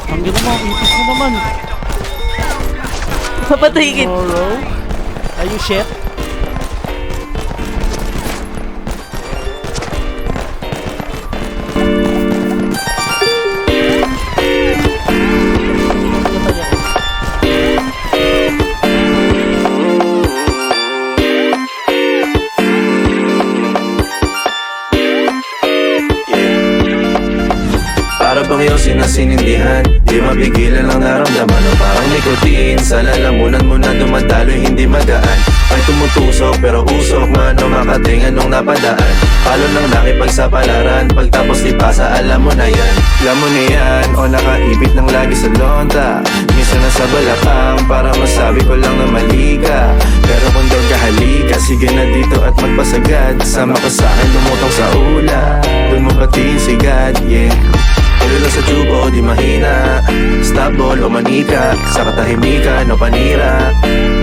Ang ganda mo, ipis mo naman. Papatigin. Tomorrow. Are you shit? Para bang iyong sinasinindihan, di mapigilan ang naramdaman o parang nikotin. Sa lalamunan mo na dumadaloy, hindi magaan. May tumutusok pero usok man o makatingan nung napadaan. Palo lang nakipagsapalaran, pagtapos di pasa alam mo na yan. Alam mo na yan o nakaibit ng lagi sa lonta. Minsan nasa balakang para masabi ko lang na mali ka. Pero kung doon ka halika, sige na dito at magpasagad. Sama ka sa'kin lumutang sa ula, doon mo patiin si God, yeah. Tuloy lang sa tube o di mahina, stop ball o manika, sa katahimikan o panira,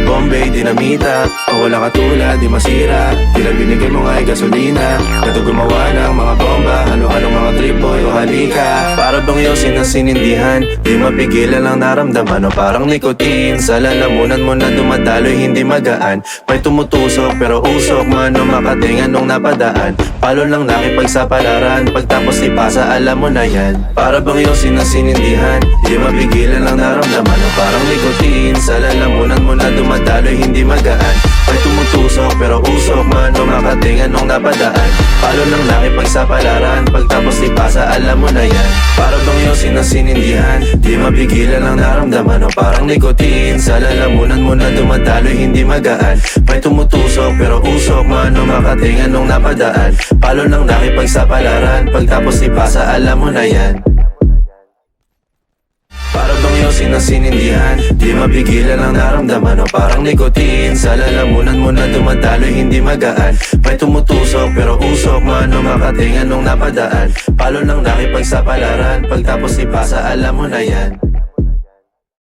Bombay, dinamita, o walang katulad, di masira. Tila binigay mo nga ay gasolina, kato gumawa ng mga bomba, halo-halong mga trip boy o halika. Para bang iyong sinasinindihan, di mapigilan ang naramdaman o parang nikotin. Sa lalamunan mo na dumadaloy, hindi magaan. May tumutusok pero usok man o makatingan nung napadaan. Palo lang nakipagsapalaran, pagtapos ipasa alam mo na yan. Para bang iyong sinasinindihan, di mapigilan ang naramdaman o parang nikotin. Sa lalamunan mo na dumadaloy, hindi magaan. May tumutusok pero usok man o makatingan nung napadaan. Palo lang nakipagsapalaran, pagtapos ipasa alam mo na yan. Para bang iyong sinasinindihan, di mapigilan ang naramdaman o parang nikotin. Sa lalamunan mo na dumadaloy, hindi magaan. May tumutusok pero usok man o makatingan nung napadaan. Palo lang nakipagsapalaran, pagtapos ipasa alam mo na yan. Para bang iyong sinasinindihan, di mapigilan ang naramdaman o parang nikotin. Sa lalamunan mo na dumadaloy, hindi magaan. May tumutusok pero usok man o makatingan nung napadaan. Palo lang nakipagsapalaran, pagtapos ipasa alam mo na yan.